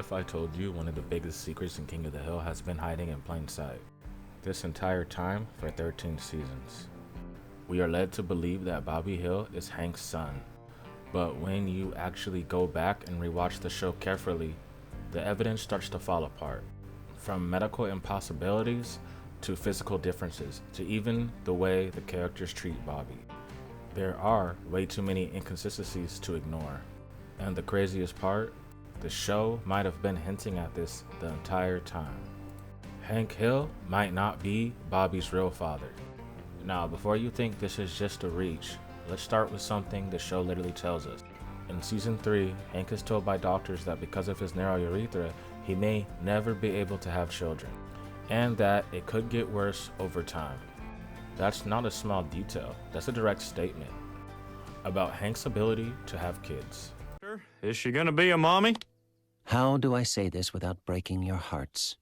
if I told you one of the biggest secrets in King of the Hill has been hiding in plain sight? This entire time for 13 seasons. We are led to believe that Bobby Hill is Hank's son, but when you actually go back and rewatch the show carefully, the evidence starts to fall apart. From medical impossibilities to physical differences to even the way the characters treat Bobby. There are way too many inconsistencies to ignore. And the craziest part, the show might have been hinting at this the entire time. Hank Hill might not be Bobby's real father. Now, before you think this is just a reach, let's start with something the show literally tells us. In season 3, Hank is told by doctors that because of his narrow urethra, he may never be able to have children, and that it could get worse over time. That's not a small detail, that's a direct statement about Hank's ability to have kids. Is she gonna be a mommy? How do I say this without breaking your hearts?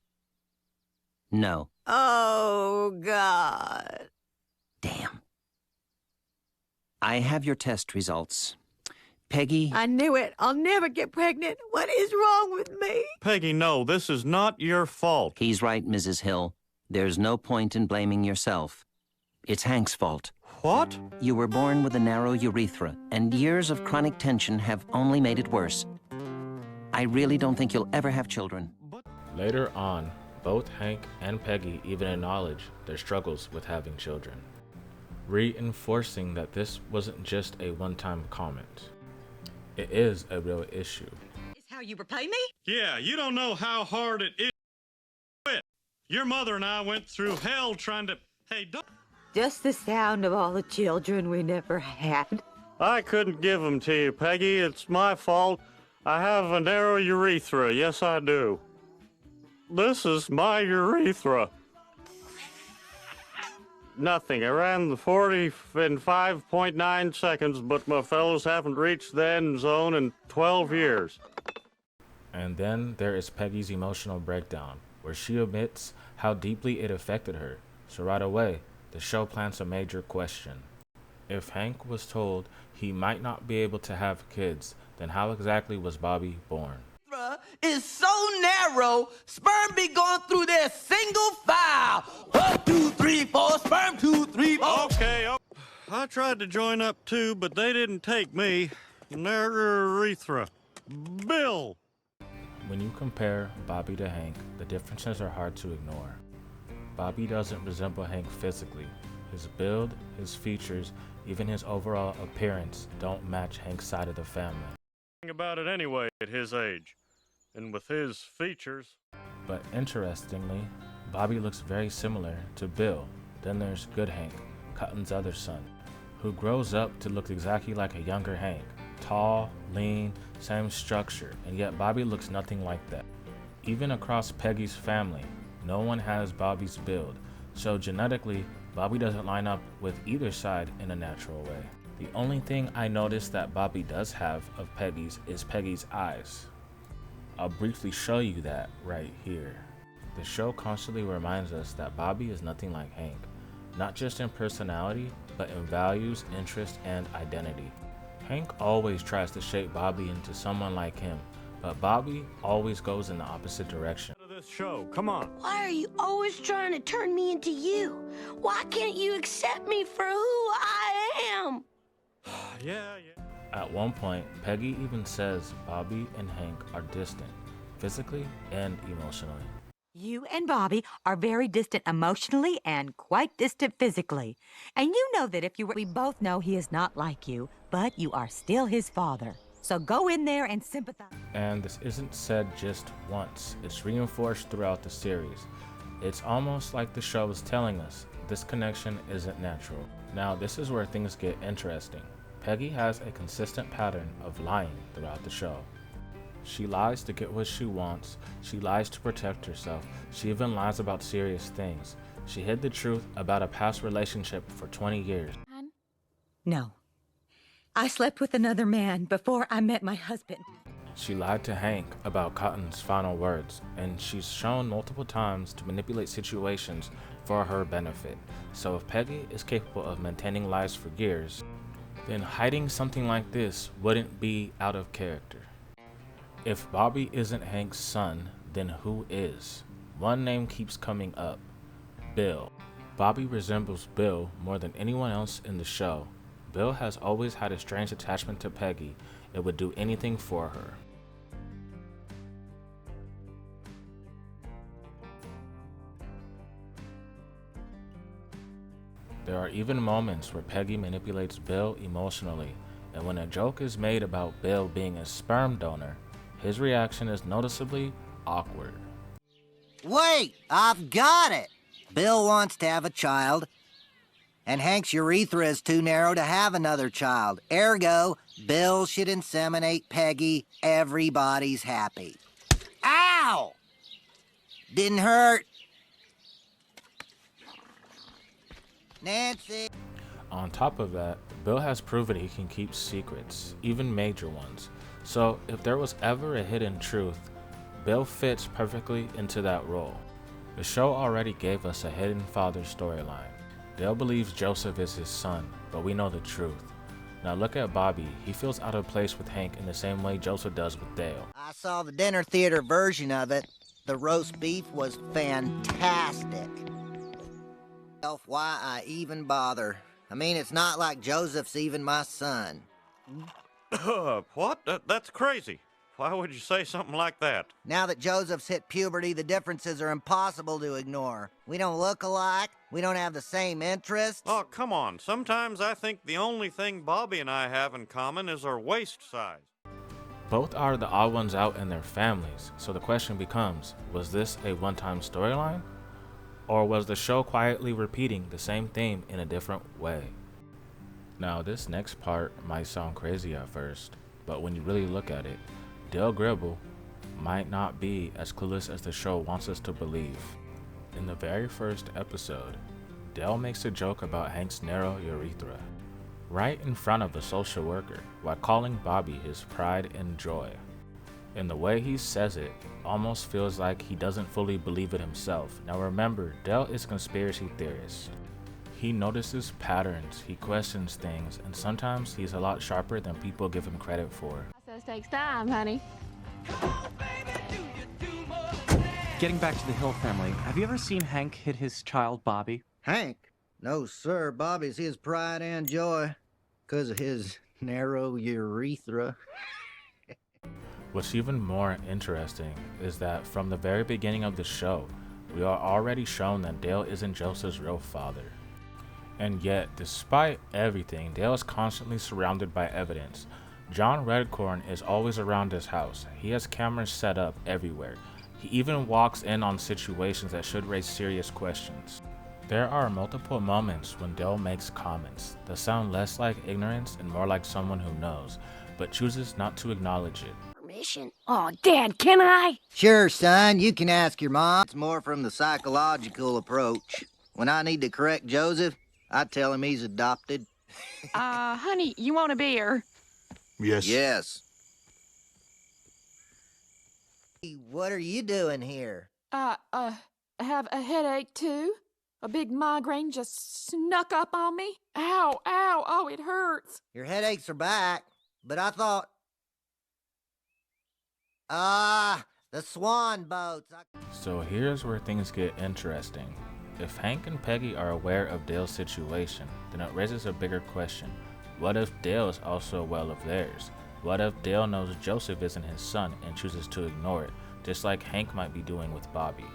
No. Oh, God. Damn. I have your test results. Peggy... I knew it. I'll never get pregnant. What is wrong with me? Peggy, no, this is not your fault. He's right, Mrs. Hill. There's no point in blaming yourself. It's Hank's fault. What? You were born with a narrow urethra, and years of chronic tension have only made it worse. I really don't think you'll ever have children. Later on, both Hank and Peggy even acknowledge their struggles with having children, reinforcing that this wasn't just a one-time comment. It is a real issue. Is how you repay me? Yeah, you don't know how hard it is to quit. Your mother and I went through hell trying to... Hey, don't... Just the sound of all the children we never had. I couldn't give them to you, Peggy. It's my fault. I have a narrow urethra. Yes, I do. This is my urethra. Nothing. I ran the 40 in 5.9 seconds, but my fellows haven't reached the end zone in 12 years. And then there is Peggy's emotional breakdown, where she admits how deeply it affected her. So right away, the show plants a major question. If Hank was told he might not be able to have kids, then how exactly was Bobby born? Is so narrow, sperm be going through there single file. 1, 2, 3, 4, sperm 2, 3, 4. Okay, I tried to join up too, but they didn't take me. Narrow urethra. Bill. When you compare Bobby to Hank, the differences are hard to ignore. Bobby doesn't resemble Hank physically. His build, his features, even his overall appearance don't match Hank's side of the family. About it anyway at his age, and with his features. But interestingly, Bobby looks very similar to Bill. Then there's Good Hank, Cotton's other son, who grows up to look exactly like a younger Hank. Tall, lean, same structure, and yet Bobby looks nothing like that. Even across Peggy's family, no one has Bobby's build, so genetically, Bobby doesn't line up with either side in a natural way. The only thing I noticed that Bobby does have of Peggy's is Peggy's eyes. I'll briefly show you that right here. The show constantly reminds us that Bobby is nothing like Hank, not just in personality, but in values, interest, and identity. Hank always tries to shape Bobby into someone like him, but Bobby always goes in the opposite direction. This show, come on. Why are you always trying to turn me into you? Why can't you accept me for who I am? Yeah. At one point, Peggy even says Bobby and Hank are distant, physically and emotionally. You and Bobby are very distant emotionally and quite distant physically. And you know that if you were... We both know he is not like you, but you are still his father. So go in there and sympathize. And this isn't said just once, it's reinforced throughout the series. It's almost like the show is telling us this connection isn't natural. Now this is where things get interesting. Peggy has a consistent pattern of lying throughout the show. She lies to get what she wants, she lies to protect herself, she even lies about serious things. She hid the truth about a past relationship for 20 years. No. I slept with another man before I met my husband. She lied to Hank about Cotton's final words, and she's shown multiple times to manipulate situations for her benefit. So if Peggy is capable of maintaining lies for years, then hiding something like this wouldn't be out of character. If Bobby isn't Hank's son, then who is? One name keeps coming up: Bill. Bobby resembles Bill more than anyone else in the show. Bill has always had a strange attachment to Peggy and would do anything for her. There are even moments where Peggy manipulates Bill emotionally, and when a joke is made about Bill being a sperm donor, his reaction is noticeably awkward. Wait, I've got it. Bill wants to have a child, and Hank's urethra is too narrow to have another child. Ergo, Bill should inseminate Peggy. Everybody's happy. Ow! Didn't hurt. Nancy. On top of that, Bill has proven he can keep secrets, even major ones. So if there was ever a hidden truth, Bill fits perfectly into that role. The show already gave us a hidden father storyline. Dale believes Joseph is his son, but we know the truth. Now look at Bobby. He feels out of place with Hank in the same way Joseph does with Dale. I saw the dinner theater version of it. The roast beef was fantastic. Why I even bother? I mean, it's not like Joseph's even my son. What? That's crazy. Why would you say something like that? Now that Joseph's hit puberty, the differences are impossible to ignore. We don't look alike. We don't have the same interests. Oh, come on. Sometimes I think the only thing Bobby and I have in common is our waist size. Both are the odd ones out in their families, so the question becomes, was this a one-time storyline? Or was the show quietly repeating the same theme in a different way? Now, this next part might sound crazy at first, but when you really look at it, Dale Gribble might not be as clueless as the show wants us to believe. In the very first episode, Dale makes a joke about Hank's narrow urethra, right in front of the social worker, while calling Bobby his pride and joy. And the way he says it almost feels like he doesn't fully believe it himself. Now remember, Dale is a conspiracy theorist. He notices patterns, he questions things, and sometimes he's a lot sharper than people give him credit for. Process takes time, honey. Getting back to the Hill family, have you ever seen Hank hit his child, Bobby? Hank? No, sir. Bobby's his pride and joy. 'Cause of his narrow urethra. What's even more interesting is that from the very beginning of the show, we are already shown that Dale isn't Joseph's real father. And yet, despite everything, Dale is constantly surrounded by evidence. John Redcorn is always around his house. He has cameras set up everywhere. He even walks in on situations that should raise serious questions. There are multiple moments when Dale makes comments that sound less like ignorance and more like someone who knows, but chooses not to acknowledge it. Oh, Dad, can I? Sure, son, you can ask your mom. It's more from the psychological approach. When I need to correct Joseph, I tell him he's adopted. Honey, you want a beer? Yes. Yes. Hey, what are you doing here? I have a headache too. A big migraine just snuck up on me. Ow, ow, oh, it hurts. Your headaches are back, but I thought... the swan boats. So here's where things get interesting. If Hank and Peggy are aware of Dale's situation, then it raises a bigger question. What if Dale is also aware of theirs? What if Dale knows Joseph isn't his son and chooses to ignore it, just like Hank might be doing with Bobby?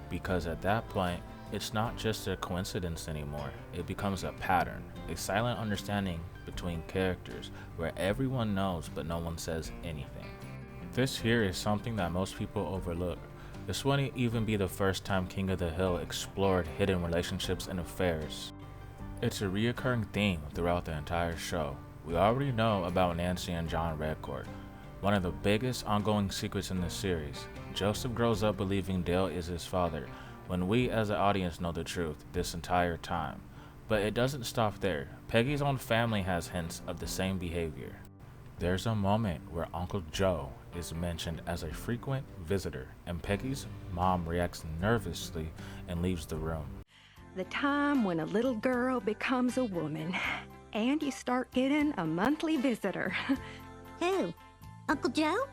Because at that point, it's not just a coincidence anymore. It becomes a pattern, a silent understanding between characters where everyone knows but no one says anything. This here is something that most people overlook. This wouldn't even be the first time King of the Hill explored hidden relationships and affairs. It's a reoccurring theme throughout the entire show. We already know about Nancy and John Redcourt, one of the biggest ongoing secrets in the series. Joseph grows up believing Dale is his father, when we as an audience know the truth this entire time. But it doesn't stop there. Peggy's own family has hints of the same behavior. There's a moment where Uncle Joe is mentioned as a frequent visitor, and Peggy's mom reacts nervously and leaves the room. The time when a little girl becomes a woman, and you start getting a monthly visitor. Who? Uncle Joe?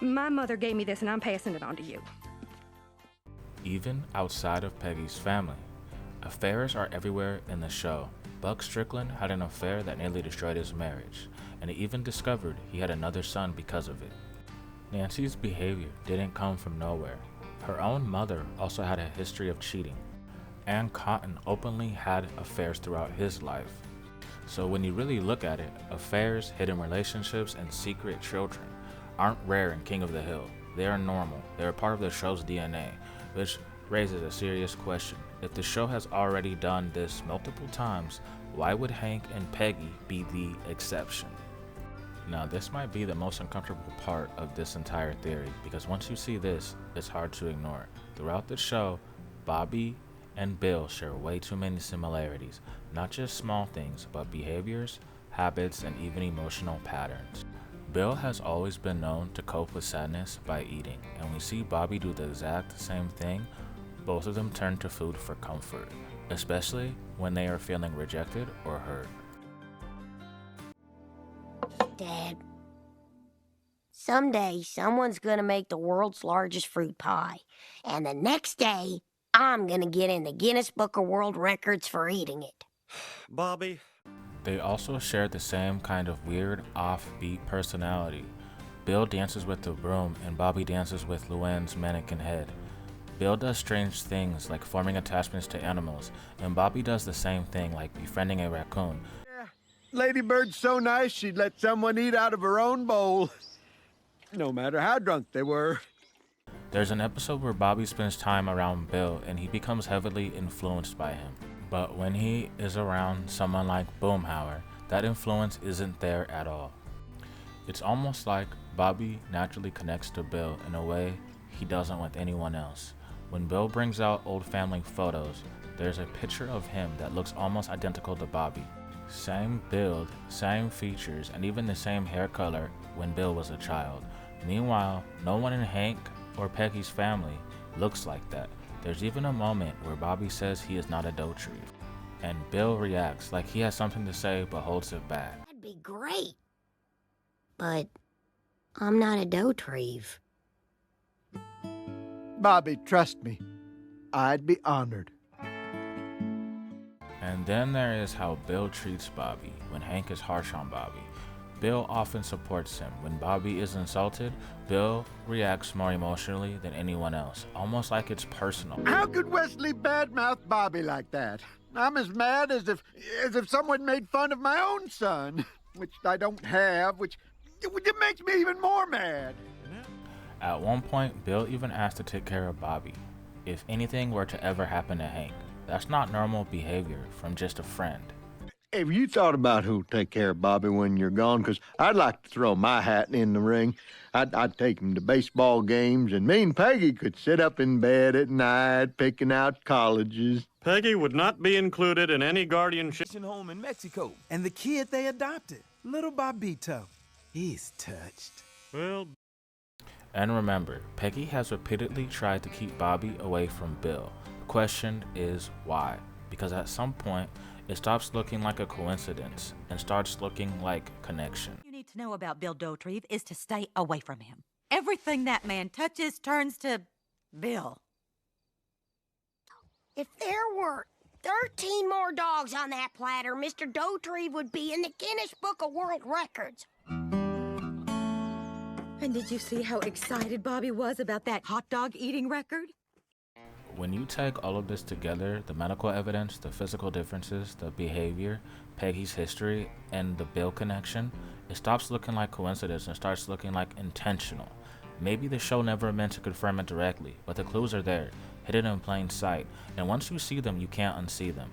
My mother gave me this and I'm passing it on to you. Even outside of Peggy's family, affairs are everywhere in the show. Buck Strickland had an affair that nearly destroyed his marriage, and he even discovered he had another son because of it. Nancy's behavior didn't come from nowhere. Her own mother also had a history of cheating, and Cotton openly had affairs throughout his life. So when you really look at it, affairs, hidden relationships, and secret children aren't rare in King of the Hill. They are normal. They are part of the show's DNA, which raises a serious question. If the show has already done this multiple times, why would Hank and Peggy be the exception? Now, this might be the most uncomfortable part of this entire theory, because once you see this, it's hard to ignore. Throughout the show, Bobby and Bill share way too many similarities, not just small things, but behaviors, habits, and even emotional patterns. Bill has always been known to cope with sadness by eating, and we see Bobby do the exact same thing. Both of them turn to food for comfort, especially when they are feeling rejected or hurt. Dad, someday someone's gonna make the world's largest fruit pie, and the next day I'm gonna get in the Guinness Book of World Records for eating it. Bobby. They also share the same kind of weird, offbeat personality. Bill dances with the broom and Bobby dances with Luann's mannequin head. Bill does strange things like forming attachments to animals, and Bobby does the same thing like befriending a raccoon. Lady Bird's so nice she'd let someone eat out of her own bowl, no matter how drunk they were. There's an episode where Bobby spends time around Bill and he becomes heavily influenced by him. But when he is around someone like Boomhauer, that influence isn't there at all. It's almost like Bobby naturally connects to Bill in a way he doesn't with anyone else. When Bill brings out old family photos, there's a picture of him that looks almost identical to Bobby. Same build, same features, and even the same hair color when Bill was a child. Meanwhile, no one in Hank or Peggy's family looks like that. There's even a moment where Bobby says he is not a Dauterive, and Bill reacts like he has something to say but holds it back. That'd be great, but I'm not a Dauterive. Bobby, trust me, I'd be honored. And then there is how Bill treats Bobby when Hank is harsh on Bobby. Bill often supports him. When Bobby is insulted, Bill reacts more emotionally than anyone else, almost like it's personal. How could Wesley badmouth Bobby like that? I'm as mad as if someone made fun of my own son, which I don't have, which it makes me even more mad. At one point, Bill even asked to take care of Bobby if anything were to ever happen to Hank. That's not normal behavior from just a friend. Have you thought about who'll take care of Bobby when you're gone? Because I'd like to throw my hat in the ring. I'd take him to baseball games, and me and Peggy could sit up in bed at night picking out colleges. Peggy would not be included in any guardianship home in Mexico. And the kid they adopted, little Bobito, he's touched. Well... And remember, Peggy has repeatedly tried to keep Bobby away from Bill. The question is why? Because at some point, it stops looking like a coincidence and starts looking like connection. What you need to know about Bill Dauterive is to stay away from him. Everything that man touches turns to Bill. If there were 13 more dogs on that platter, Mr. Dauterive would be in the Guinness Book of World Records. And did you see how excited Bobby was about that hot dog eating record? When you take all of this together, the medical evidence, the physical differences, the behavior, Peggy's history, and the Bill connection, it stops looking like coincidence and starts looking like intentional. Maybe the show never meant to confirm it directly, but the clues are there, hidden in plain sight, and once you see them, you can't unsee them.